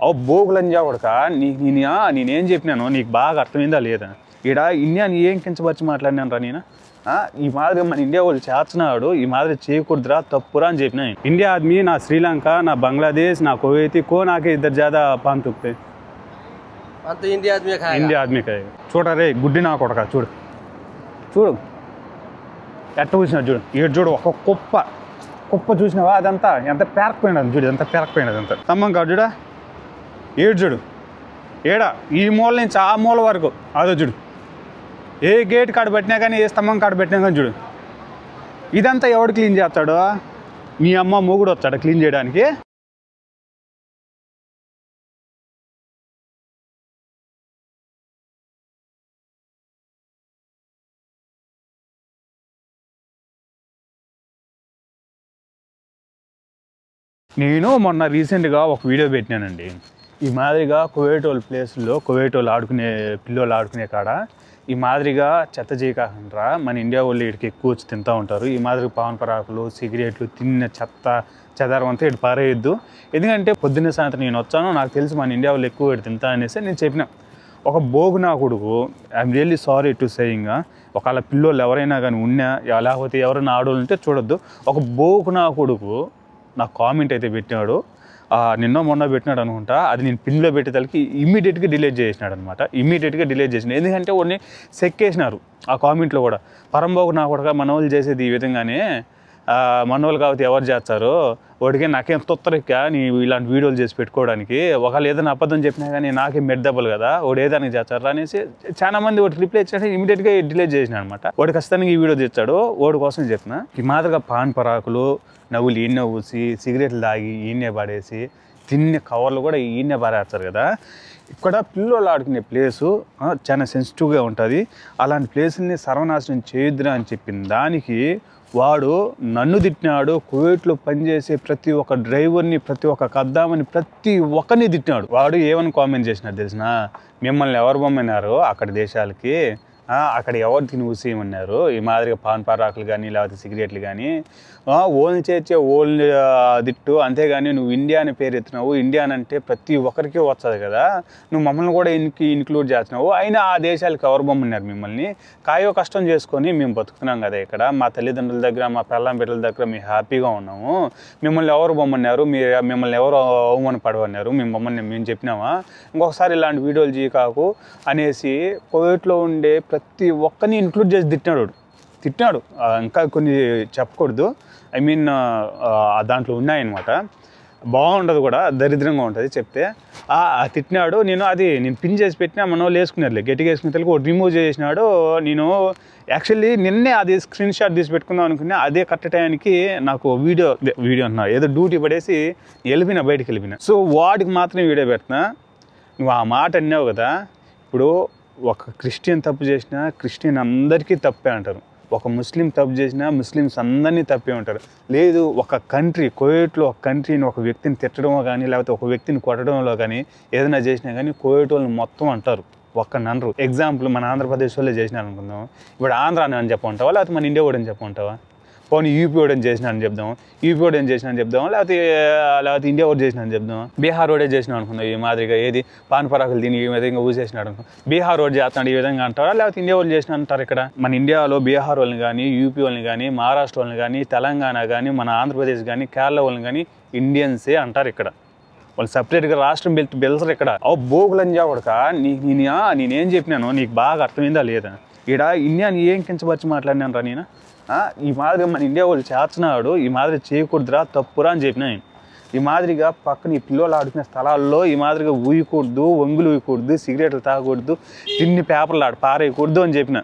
బోగులని కొడక నేనేం చెప్పినాను నీకు బాగా అర్థమైందా లేదా? ఈడ ఇండియాని ఏం కించపరిచి మాట్లాడినాను రా నేను? ఈ మాదిరి మన ఇండియా వాళ్ళు చేస్తున్నాడు, ఈ మాదిరి చేయకూడదురా, తప్పురా అని చెప్పిన। ఇండిया आदमी ना श्रीलंका ना बांग्लादेश ना कुवैती कौन आके इधर ज्यादा पान तुकते? तो इंडिया आदमी खाएगा। इंडिया आदमी खाएगा। చూడ రే గుడ్డి నా కొడక చూడు చూడు ఎట్ట చూసినా చూడు ఏడు చూడు ఒక కుప్ప చూసినావా? అదంతా ఎంత పేరకపోయినది చూడు, ఎంత పేరకపోయినది అంత తమ్మం కాదు చూడ ఏడు చూడు ఏడా ఈ మూల నుంచి ఆ మూల వరకు అదో చూడు ఏ గేట్ కాడ పెట్టినా కానీ ఏ స్తంభం కాడ పెట్టినా కానీ చూడు ఇదంతా ఎవడు క్లీన్ చేస్తాడు? మీ అమ్మ మొగుడు వచ్చాడు క్లీన్ చేయడానికి? నేను మొన్న రీసెంట్గా ఒక వీడియో పెట్టినానండి, ఈ మాదిరిగా కువైట్ వాళ్ళ ప్లేస్లో కువైట్ వాళ్ళు ఆడుకునే పిల్లలు ఆడుకునే కాడ ఈ మాదిరిగా చెత్త చేయకుండా మన ఇండియా వాళ్ళు ఇక్కడికి ఎక్కువ వచ్చి తింటూ ఉంటారు। ఈ మాదిరి పాన్ పరాకులు సిగరెట్లు తిన్న చెదారం అంతా ఇటు పారేయద్దు, ఎందుకంటే పొద్దున్నే సాయంత్రం నేను వచ్చాను నాకు తెలిసి మన ఇండియా వాళ్ళు ఎక్కువ ఇటు తింటా అనేసి నేను చెప్పిన। ఒక బోగు నా కొడుకు I'm really sorry to saying, ఒకవేళ పిల్లోళ్ళు ఎవరైనా కానీ ఉన్నా లేకపోతే ఎవరైనా ఆడోళ్ళు ఉంటే చూడొద్దు, ఒక బోగు నా కొడుకు నాకు కామెంట్ అయితే పెట్టినాడు, నిన్న మొన్న పెట్టినాడు అనుకుంటా, అది నేను పిన్లో పెట్టేదానికి ఇమ్మీడియట్గా డిలీట్ చేసినాడు అనమాట। ఇమ్మీడియట్గా డిలీట్ చేసినాడు ఎందుకంటే వాడిని సెక్కేసినారు ఆ కామెంట్లో కూడా। పరంబాబు నా కూడా మన వాళ్ళు చేసేది ఈ విధంగానే, మన వాళ్ళు కాబట్టి ఎవరు చేస్తారు వాడికి నాకేం తొత్తరిక్క నీ ఇలాంటి వీడియోలు చేసి పెట్టుకోవడానికి, ఒకవేళ ఏదైనా అబద్ధం చెప్పినా కానీ నాకేం మెడ్దెబ్బలు కదా వాడు ఏదానికి చేస్తారు అనేసి చాలా మంది వాడికి రిప్లై ఇచ్చినట్టు ఇమీడియట్గా డిలీట్ చేసినా అనమాట। వాడు ఖచ్చితంగా ఈ వీడియో తెచ్చాడు, వాడి కోసం చెప్పిన। ఈ మాదిరిగా పాన్ పరాకులు నవ్వులు ఈయనే ఊసి సిగరెట్లు తాగి ఈయనే పడేసి తిన్న కవర్లు కూడా ఈయనే పారేస్తారు కదా। ఇక్కడ పిల్లలు ఆడుకునే ప్లేసు చాలా సెన్సిటివ్గా ఉంటుంది, అలాంటి ప్లేసుల్ని సర్వనాశనం చేయొద్దురా అని చెప్పిన దానికి వాడు నన్ను తిట్టినాడు, కువైట్లో పనిచేసే ప్రతి ఒక్క డ్రైవర్ని ప్రతి ఒక్క కద్దామని ప్రతి ఒక్కరిని తిట్టినాడు। వాడు ఏమని కామెంట్ చేసినాడు తెలిసిన? మిమ్మల్ని ఎవరు పంపినారు అక్కడ దేశాలకి, అక్కడ ఎవరు తిని ఊసేయమన్నారు ఈ మాదిరిగా పాన్ పరాకులు కానీ లేకపోతే సిగరెట్లు కానీ, ఓల్ని చేర్చే ఓల్ని దిట్టు, అంతేగాని నువ్వు ఇండియా అని పేరు ఎత్తున్నావు, ఇండియా అంటే ప్రతి ఒక్కరికి వస్తుంది కదా, నువ్వు మమ్మల్ని కూడా ఇన్క్లూడ్ చేస్తున్నావు, అయినా ఆ దేశాలకు ఎవరు బొమ్మన్నారు మిమ్మల్ని? కాయో కష్టం చేసుకొని మేము బతుకుతున్నాం కదా ఇక్కడ, మా తల్లిదండ్రుల దగ్గర మా పెళ్ళాం బిడ్డల దగ్గర మేము హ్యాపీగా ఉన్నాము, మిమ్మల్ని ఎవరు బొమ్మన్నారు, మిమ్మల్ని ఎవరు అవమాన పడవన్నారు, మేము చెప్పినామా? ఇంకొకసారి ఇలాంటి వీడియోలు చేయకాకు అనేసి కువైట్లో ఉండే ప్రతి ఒక్కరిని ఇంక్లూడ్ చేసి తిట్టినాడు। ఇంకా కొన్ని చెప్పకూడదు, ఐ మీన్ దాంట్లో ఉన్నాయన్నమాట, బాగుండదు కూడా, దరిద్రంగా ఉంటుంది చెప్తే। తిట్టినాడు, నేను పిన్ చేసి పెట్టినా మన వాళ్ళు వేసుకున్నారులే గట్టిగా వేసుకునే తలకి ఒకటి రిమూవ్ చేసినాడు। నేను యాక్చువల్లీ నిన్నే అది స్క్రీన్ షాట్ తీసి పెట్టుకుందాం అనుకున్నా, అదే కరెక్ట్ టైంకి నాకు వీడియో అన్నా ఏదో డ్యూటీ పడేసి బయటికి వెళ్ళిపోయినా, సో వాడికి మాత్రమే వీడియో పెడుతున్నా। నువ్వు ఆ మాట అన్నావు కదా, ఇప్పుడు ఒక క్రిస్టియన్ తప్పు చేసినా క్రిస్టియన్ అందరికీ తప్పే అంటారు, ఒక ముస్లిం తప్పు చేసినా ముస్లిమ్స్ అందరినీ తప్పే ఉంటారు, లేదు ఒక కంట్రీ కువైట్లో ఒక కంట్రీని ఒక వ్యక్తిని తిట్టడమో కానీ లేకపోతే ఒక వ్యక్తిని కొట్టడంలో కానీ ఏదైనా చేసినా కానీ కువైట్ వాళ్ళని మొత్తం అంటారు, ఒక్కరిని అనరు। ఎగ్జాంపుల్ మన ఆంధ్రప్రదేశ్ వాళ్ళే చేసినారు అనుకుందాం, ఇప్పుడు ఆంధ్ర అని చెప్పమంటావా లేకపోతే మన ఇండియా వాడని చెప్పమంటావా? పోనీ యూపీ వాడని చేసినా అని చెప్దాం, యూపీ వాడని చేసినా అని చెప్దాం, లేకపోతే ఇండియా వాడు చేసినా అని చెప్దాం, బీహార్ వాడే చేసినా అనుకుందాం, ఈ మాదిరిగా ఏది పాన్ పరాకులు దీని ఈ విధంగా ఊసేసినాడు అనుకో, బీహార్ వాడు చేస్తున్నాడు ఈ విధంగా అంటారా లేకపోతే ఇండియా వాళ్ళు చేసినా అంటారు? ఇక్కడ మన ఇండియాలో బీహార్ వాళ్ళని కానీ యూపీ వాళ్ళని కానీ మహారాష్ట్ర వాళ్ళని కానీ తెలంగాణ కానీ మన ఆంధ్రప్రదేశ్ కానీ కేరళ వాళ్ళని కానీ ఇండియన్సే అంటారు ఇక్కడ, వాళ్ళు సపరేట్గా రాష్ట్రం పిలుస్తారు ఇక్కడ। బోగులని కొడక నేనేం చెప్పినాను నీకు బాగా అర్థమైందా లేదా? ఈడ ఇండియాని ఏం కించపరిచి మాట్లాడినాను రా నేను? ఈ మాదిరిగా మన ఇండియా వాళ్ళు చేస్తున్నాడు, ఈ మాదిరి చేయకూడదురా, తప్పురా అని చెప్పిన। ఈ మాదిరిగా పక్కన ఈ పిల్లలు ఆడుకునే స్థలాల్లో ఈ మాదిరిగా ఊయకూడదు, వంగులు ఊయకూడదు, సిగరెట్లు తాగకూడదు, తిన్ని పేపర్లు పారేయకూడదు అని చెప్పిన,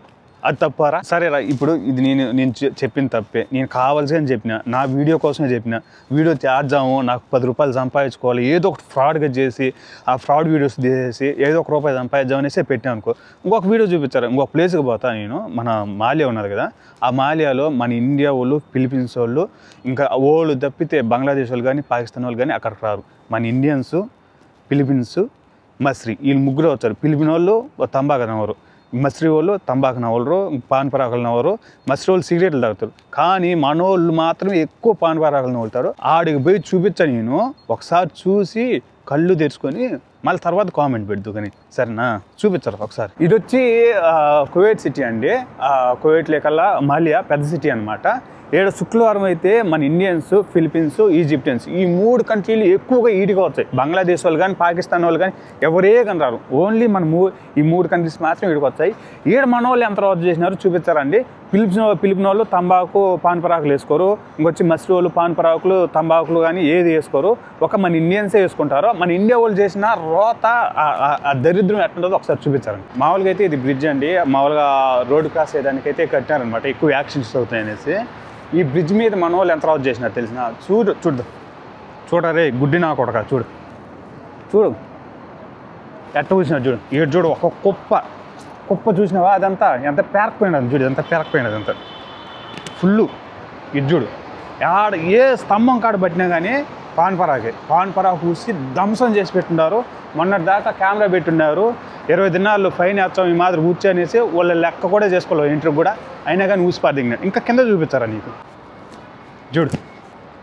అది తప్పారా? సరేరా, ఇప్పుడు ఇది నేను చెప్పిన తప్పే, నేను కావాల్సిన చెప్పిన, నా వీడియో కోసమే చెప్పిన, వీడియో చేద్దాము నాకు 10 రూపాయలు సంపాదించుకోవాలి, ఏదో ఒకటి ఫ్రాడ్గా చేసి ఆ ఫ్రాడ్ వీడియోస్ తీసేసి ఏదో ఒక రూపాయి సంపాదిద్దాం అనేసి పెట్టాను అనుకో, ఇంకొక వీడియో చూపించారు, ఇంకొక ప్లేస్కి పోతా నేను, మన మాలియా ఉన్నది కదా, ఆ మాలియాలో మన ఇండియా వాళ్ళు ఫిలిపీన్స్ వాళ్ళు ఇంకా వాళ్ళు తప్పితే బంగ్లాదేశ్ వాళ్ళు కానీ పాకిస్తాన్ వాళ్ళు కానీ అక్కడికి రారు, మన ఇండియన్స్ ఫిలిపీన్స్ మస్రీ వీళ్ళు ముగ్గురు వచ్చారు। ఫిలిపిన్ వాళ్ళు తంబాకు నవ్వరు, మస్రీ వాళ్ళు తంబాకు నవ్వరు, పాన్ పరాకులు నవ్వరు, మస్రీ వాళ్ళు సిగరెట్లు తాగుతారు, కానీ మనోళ్ళు మాత్రం ఎక్కువ పాన్ పరాకులు నవ్వుతారు। ఆడికి పోయి చూపించాను నేను, ఒకసారి చూసి కళ్ళు తెరుచుకొని మళ్ళీ తర్వాత కామెంట్ పెడదు కానీ సరేనా చూపించారు ఒకసారి. ఇది వచ్చి కువైట్ సిటీ అండి. కువైట్ లేకల్లా మాలియా పెద్ద సిటీ అనమాట. ఏడు శుక్రవారం అయితే మన ఇండియన్స్, ఫిలిపీన్స్, ఈజిప్టియన్స్ ఈ 3 కంట్రీలు ఎక్కువగా ఈడిగా వచ్చాయి. బంగ్లాదేశ్ వాళ్ళు కానీ, పాకిస్తాన్ వాళ్ళు కానీ ఎవరే కానీ రారు. ఓన్లీ మన ఈ 3 కంట్రీస్ మాత్రం ఈడికి వచ్చాయి. మన వాళ్ళు ఎంత రోజు చేసినారు చూపించారండి. ఫిలిపిన్ వాళ్ళు తంబాకు పాన్పరాకులు వేసుకోరు. ఇంకొచ్చి మసిలి వాళ్ళు పాన్పరాకులు, తంబాకులు కానీ ఏది వేసుకోరు. ఒక మన ఇండియన్సే వేసుకుంటారు. మన ఇండియా వాళ్ళు చేసిన రోత ఆ దరిద్రం ఎట్లుంటుందో ఒకసారి చూపించారండి. మామూలుగా అయితే ఇది బ్రిడ్జ్ అండి. మామూలుగా రోడ్డు క్రాస్ చేయడానికైతే కట్టారనమాట. ఎక్కువ యాక్సిడెంట్స్ అవుతాయి అనేసి. ఈ బ్రిడ్జ్ మీద మన వాళ్ళు ఎంత రోజు చేసినారు తెలిసిన చూడరే గుడ్డి నా కొడక చూడు ఎట్ట చూసినా చూడు ఒక కుప్ప చూసినావా? అదంతా ఎంత పేరకపోయినది చూడు, ఎంత పేరకపోయినది అంత ఫుల్లు. ఇది చూడు ఏ స్తంభం కాడ పట్టినా కానీ పాన్పరాకు చూసి ధ్వంసం చేసి పెట్టున్నారు. మొన్నటి దాకా కెమెరా పెట్టున్నారు. 20 దినాలు ఫైన్ వేస్తాం ఈ మాదిరి కూర్చొనేసి వాళ్ళ లెక్క కూడా చేసుకోలేదు ఇంటర్ కూడా. అయినా కానీ ఊసిపారు దిగినాడు. ఇంకా కింద చూపించారా నీకు? చూడు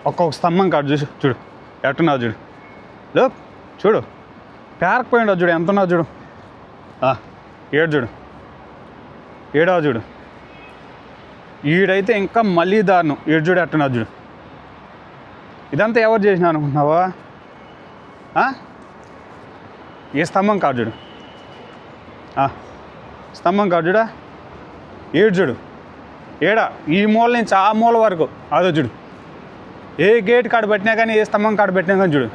ఒక్కొక్క స్తంభం కాడు చూడు ఎట్టున్నావు చూడు పేరకపోయినావు చూడు ఎంత ఉన్నావు చూడు. ఏడవ చూడు ఈడైతే ఇంకా మళ్ళీ దారుణం. చూడు ఎట్టున్నావు చూడు. ఇదంతా ఎవరు చేసినా అనుకుంటున్నావా? ఏ స్తంభం కాదు చూడు, స్తంభం కాదు చూడా. చూడు ఈ మూల నుంచి ఆ మూల వరకు అదో చూడు. ఏ గేట్ కాడ పెట్టినా కానీ, ఏ స్తంభం కాడ పెట్టినా కానీ చూడు.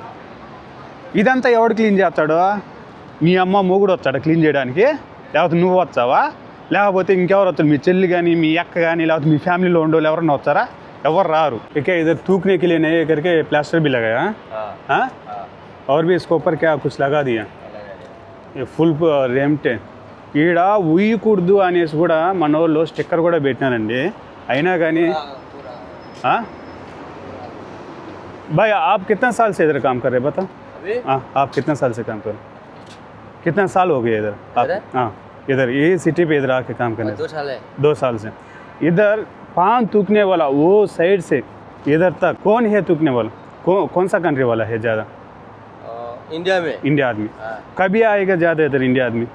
ఇదంతా ఎవడు క్లీన్ చేస్తాడు? మీ అమ్మ మొగుడు వచ్చాడు క్లీన్ చేయడానికి, లేకపోతే నువ్వు వచ్చావా, లేకపోతే ఇంకెవరు వచ్చారు? మీ చెల్లి కానీ, మీ అక్క కానీ, లేకపోతే మీ ఫ్యామిలీలో ఉండేవాళ్ళు ఎవరన్నా వచ్చారా? ఎవరు రారు. ఇక इधर थूकने के लिए नहीं करके प्लास्टर भी लगाया हाँ और भी इसके ऊपर क्या कुछ लगा दिया ये ఫుల్ रेमटे ఈడ ఉయ్యకూడదు అనేసి కూడా మన వాళ్ళు స్టిక్కర్ కూడా పెట్టినారండి. అయినా కానీ भाई आप कितना साल से इधर काम कर रहे हैं बता? आप कितना साल से काम कर रहे हैं? कितना साल हो गया इधर? हाँ इधर ये सिटी पे इधर आके काम करने? 2 साल है। 2 साल से इधर पान थूकने वाला वो साइड से इधर तक कौन है थूकने वाला? कौन सा कंट्री वाला है ज़्यादा? इंडिया में। इंडिया आदमी। कभी आएगा ज़्यादा इधर इंडिया आदमी?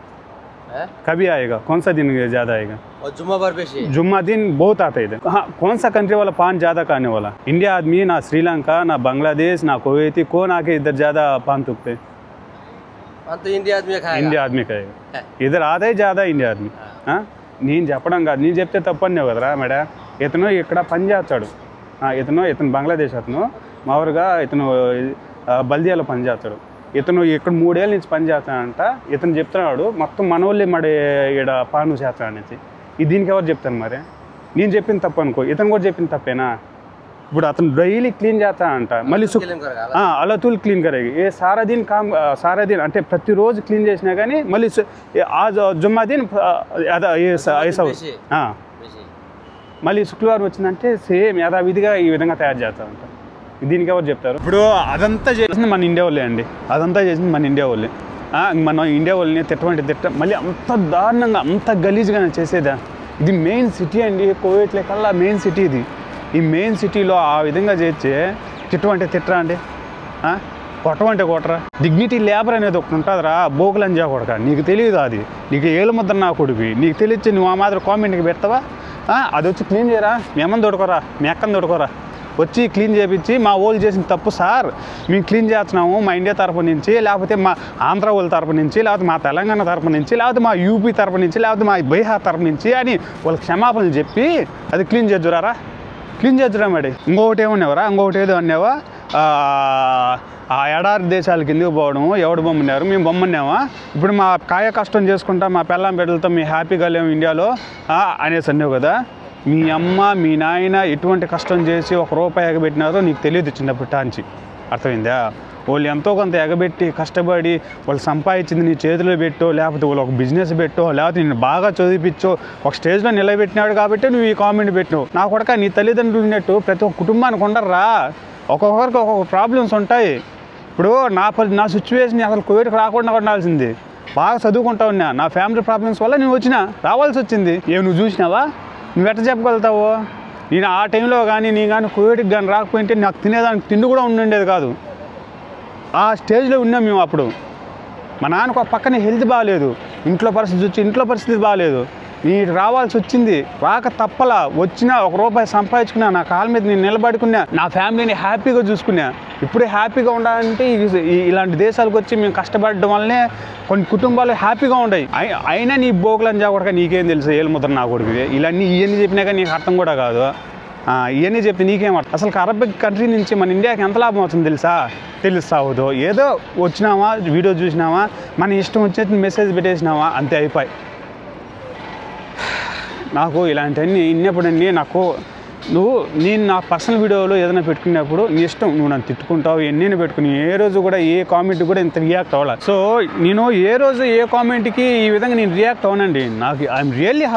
कभी आएगा? कौन सा दिन ज़्यादा आएगा? और जुम्मा पर पेश है। जुम्मा दिन बहुत आता है इधर। हाँ कौन सा कंट्री वाला पान ज़्यादा खाने वाला? इंडिया आदमी ना श्रीलंका ना बांग्लादेश ना कुवैती कौन आके इधर ज़्यादा पान थूकते? तो इंडिया आदमी खाएगा। इंडिया आदमी खाएगा इधर आता है ज़्यादा इंडिया आदमी. నేను చెప్పడం కాదు, నేను చెప్తే తప్పన్నావు కదరా మేడం. ఇతను ఇక్కడ పని చేస్తాడు. ఇతను బంగ్లాదేశ్ అతను మామూలుగా ఇతను బల్దియాలో పని చేస్తాడు. ఇతను ఇక్కడ 3 ఏళ్ళ నుంచి పని చేస్తాడంట. ఇతను చెప్తున్నాడు మొత్తం మనోళ్ళే మరి ఇక్కడ పాను చేస్తాడనేసి. దీనికి ఎవరు చెప్తాను మరి? నేను చెప్పింది తప్పు అనుకో, ఇతను కూడా చెప్పింది తప్పేనా? ఇప్పుడు అతను డైలీ క్లీన్ చేస్తాడంట. మళ్ళీ అలా తూల్ క్లీన్ కరేగి ఏ సారా దీన్ అంటే ప్రతిరోజు క్లీన్ చేసినా కానీ మళ్ళీ జుమ్మా దీన్ మళ్ళీ శుక్రవారం వచ్చిందంటే సేమ్ యథావిధిగా ఈ విధంగా తయారు చేస్తారంట. దీనికి ఎవరు చెప్తారు? ఇప్పుడు అదంతా చేసింది మన ఇండియా వాళ్ళే అండి. అదంతా చేసింది మన ఇండియా వాళ్ళే. మన ఇండియా వాళ్ళని తిట్ట మళ్ళీ అంత దారుణంగా అంత గలీజ్గా చేసేదా? ఇది మెయిన్ సిటీ అండి. కువైట్ కల్లా మెయిన్ సిటీ ఇది. ఈ మెయిన్ సిటీలో ఆ విధంగా చేస్తే తిట్టరా అండి, కొట్టమంటే కొట్టరా? డిగ్నిటీ లేబర్ అనేది ఒకటి ఉంటుందిరా. బోకులంజా కొడక నీకు తెలియదు అది. నీకు ఏళ్ళ ముద్ర నా కొడుకు నీకు తెలియచ్చు. నువ్వు ఆ మాదిరి కామెంట్కి పెడతావా? అది వచ్చి క్లీన్ చేయరా? మీ అమ్మని దొడుకోరా, మీ అక్కని దొడుకోరా, వచ్చి క్లీన్ చేయించి మా వాళ్ళు చేసిన తప్పు సార్ మేము క్లీన్ చేస్తున్నాము మా ఇండియా తరపు నుంచి, లేకపోతే మా ఆంధ్ర వాళ్ళ తరపు నుంచి, లేకపోతే మా తెలంగాణ తరపు నుంచి, లేకపోతే మా యూపీ తరపు నుంచి, లేకపోతే మా బీహార్ తరపు నుంచి అని వాళ్ళకి క్షమాపణలు చెప్పి అది క్లీన్ చేద్దురారా? క్లీన్ చేద్దురా మేడం. ఇంకొకటి ఏమన్నావరా? ఇంకొకటి ఏదో అన్నావా? ఆ ఎడారి దేశాలకి ఎందుకు పోవడం? ఎవడు బొమ్మన్నారు? మేము బొమ్మన్నామా? ఇప్పుడు మా కాయ కష్టం చేసుకుంటా మా పెళ్ళాం బిడ్డలతో మేము హ్యాపీగా లేము ఇండియాలో అనేసి అన్నావు కదా. మీ అమ్మ మీ నాయన ఎటువంటి కష్టం చేసి 1 రూపాయి ఎగబెట్టినారో నీకు తెలియదు చిన్నప్పటాంచి. అర్థమైందా? వాళ్ళు ఎంతో కొంత ఎగబెట్టి కష్టపడి వాళ్ళు సంపాదించింది నీ చేతిలో పెట్టో, లేకపోతే వాళ్ళు ఒక బిజినెస్ పెట్టో, లేకపోతే నేను బాగా చదివిపించో ఒక స్టేజ్లో నిలబెట్టినాడు కాబట్టి నువ్వు ఈ కామెంట్ పెట్టినావు. నా కొడక నీ తల్లిదండ్రులు ఉన్నట్టు ప్రతి ఒక్క కుటుంబానికి ఉండరా. ఒక్కొక్కరికి ఒక్కొక్క ప్రాబ్లమ్స్ ఉంటాయి. ఇప్పుడు నా సిచ్యువేషన్ అసలు కోవిడ్కి రాకుండా ఉండాల్సింది. బాగా చదువుకుంటా ఉన్నా, నా ఫ్యామిలీ ప్రాబ్లమ్స్ వల్ల నేను రావాల్సి వచ్చింది. నువ్వు చూసినావా? నువ్వు ఎట్లా చెప్పగలుగుతావు? నేను ఆ టైంలో కానీ నీ కానీ కోవిడ్కి కానీ రాకపోయింటే నాకు తినేదానికి తిండి కూడా ఉండేది కాదు. ఆ స్టేజ్లో ఉన్నాం మేము అప్పుడు. మా నాన్నకు ఒక పక్కన హెల్త్ బాగాలేదు, ఇంట్లో పరిస్థితి బాగాలేదు, నీకు రావాల్సి వచ్చింది, రాక తప్పలా వచ్చినా ₹1 సంపాదించుకున్నా, నా కాళ్ళ మీద నేను నిలబడుకున్నా, నా ఫ్యామిలీని హ్యాపీగా చూసుకున్నా. ఇప్పుడే హ్యాపీగా ఉండాలంటే ఇలాంటి దేశాలకు వచ్చి మేము కష్టపడడం వల్లనే కొన్ని కుటుంబాలు హ్యాపీగా ఉన్నాయి. అయినా నీ బోకులని చెప్పక నీకేం తెలుసు, ఏళ్ళు ముద్ర నా కొడుకు. ఇవన్నీ చెప్పినాక నీకు అర్థం కూడా కాదు. ఇవన్నీ చెప్తే నీకేం అర్థం? అసలు అరబిక్ కంట్రీ నుంచి మన ఇండియాకి ఎంత లాభం అవుతుంది తెలుస్తావుదో. ఏదో వచ్చినామా, వీడియో చూసినామా, మన ఇష్టం వచ్చేది మెసేజ్ పెట్టేసినామా, అంతే అయిపోయి. నాకు ఇలాంటివన్నీ ఇన్నప్పుడండి నేను నా పర్సనల్ వీడియోలో ఏదైనా పెట్టుకున్నప్పుడు నీ ఇష్టం, నువ్వు నన్ను తిట్టుకుంటావు, ఎన్ని పెట్టుకుని ఏ రోజు కూడా ఏ కామెంట్ కూడా ఇంత రియాక్ట్ అవ్వాలి. సో నేను ఏ రోజు ఏ కామెంట్కి ఈ విధంగా నేను రియాక్ట్ అవునండి. నాకు ఐఎమ్ రియల్లీ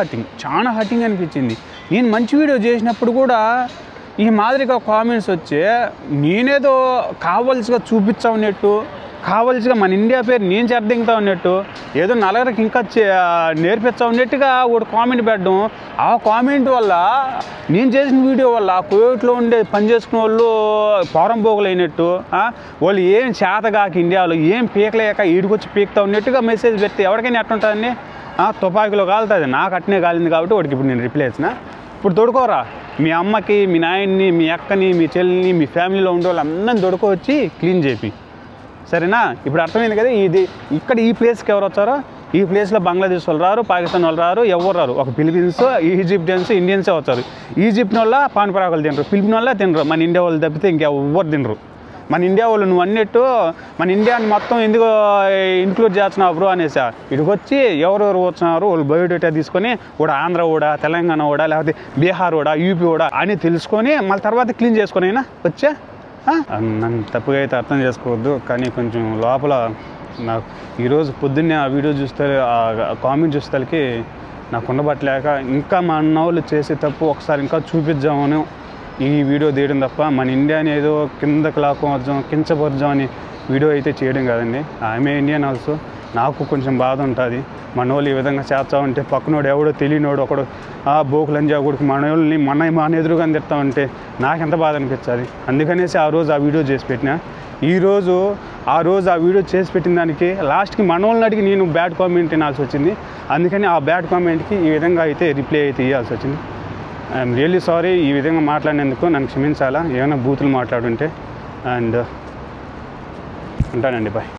చాలా హర్టింగ్ అనిపించింది. నేను మంచి వీడియో చేసినప్పుడు కూడా ఈ మాదిరిగా కామెంట్స్ వచ్చే నేనేదో కావాల్సిగా చూపించావున్నట్టు, కావాల్సిగా మన ఇండియా పేరు నేను చెడ్డింగుతా ఉన్నట్టు, ఏదో నలుగురికి ఇంకా నేర్పించా ఉన్నట్టుగా ఒకటి కామెంట్ పెట్టడం. ఆ కామెంట్ వల్ల నేను చేసిన వీడియో వల్ల కువైట్లో ఉండే పని చేసుకునే వాళ్ళు పోరంబోగులైనట్టు, వాళ్ళు ఏం చేతగాక ఇండియాలో ఏం పీకలేక ఈడికొచ్చి పీకుతా ఉన్నట్టుగా మెసేజ్ పెడితే ఎవరికైనా ఎట్టుంటుందండి? తుపాకీలో కాలుతుంది. నాకు అట్నే కాలింది కాబట్టి వాడికి ఇప్పుడు నేను రిప్లై ఇచ్చిన. ఇప్పుడు తొడుకోరా, మీ అమ్మకి, మీ నాయన్ని, మీ అక్కని, మీ చెల్లిని, మీ ఫ్యామిలీలో ఉండే వాళ్ళు అందరిని తొడుకోవచ్చి క్లీన్ చేపి, సరేనా? ఇప్పుడు అర్థమైంది కదా. ఇక్కడ ఈ ప్లేస్కి ఎవరు వచ్చారో, ఈ ప్లేస్లో బంగ్లాదేశ్ వాళ్ళు రారు, పాకిస్తాన్ వాళ్ళు రారు, ఎవరు రారు. ఒక ఫిలిపీన్స్, ఈజిప్టియన్స్, ఇండియన్సే వచ్చారు. ఈజిప్ట్ వాళ్ళ పాన్పరాకులు తినరు, ఫిలిపిన్ వాళ్ళ తినరు, మన ఇండియా వాళ్ళు తప్పితే ఇంకెవ్వరు తినరు. మన ఇండియా వాళ్ళు నువ్వు అన్నట్టు మన ఇండియాని మొత్తం ఎందుకు ఇంక్లూడ్ చేస్తున్నావు బ్రో అనేసా. ఇక్కడికి వచ్చి ఎవరెవరు వచ్చినారు వాళ్ళు బయోడేటా తీసుకొని కూడా ఆంధ్ర కూడా, తెలంగాణ కూడా, లేకపోతే బీహార్ కూడా, యూపీ కూడా అని తెలుసుకొని మళ్ళీ తర్వాత క్లీన్ చేసుకొని అయినా వచ్చా. నన్ను తప్పుగా అయితే అర్థం చేసుకోవద్దు, కానీ కొంచెం లోపల నాకు ఈరోజు పొద్దున్నే ఆ వీడియో చూస్తే, ఆ కామెంట్ చూసేసరికి నాకు ఉండబట్టలేక ఇంకా మా అన్న వాళ్ళు చేసే తప్పు ఒకసారి ఇంకా చూపిద్దామని ఈ వీడియో తీయడం తప్ప మన ఇండియాని ఏదో కిందకి లాక్కొద్దాం, కించపరచాం అని వీడియో అయితే చేయడం కాదండి. ఆమె ఇండియన్ ఆల్సో. నాకు కొంచెం బాధ ఉంటుంది. మన వాళ్ళు ఈ విధంగా చేస్తామంటే పక్కనోడు ఎవడో తెలియనోడు ఒకడు బోకులని జాగుడికి మన ఎదురుగా తిడతామంటే నాకు ఎంత బాధ అనిపించాలి. అందుకనేసి ఆ రోజు ఆ వీడియో చేసి పెట్టిన. ఆ రోజు ఆ వీడియో చేసి పెట్టిన దానికి లాస్ట్కి మన వాళ్ళని అడిగి నేను బ్యాడ్ కామెంట్ వినాల్సి వచ్చింది. అందుకని ఆ బ్యాడ్ కామెంట్కి ఈ విధంగా అయితే రిప్లై అయితే ఇవ్వాల్సి వచ్చింది. I'm really sorry. ఈ విధంగా మాట్లాడినందుకు నన్ను క్షమించాలా, ఏమైనా బూతులు మాట్లాడుంటే. అండ్ ఉంటానండి, బాయ్.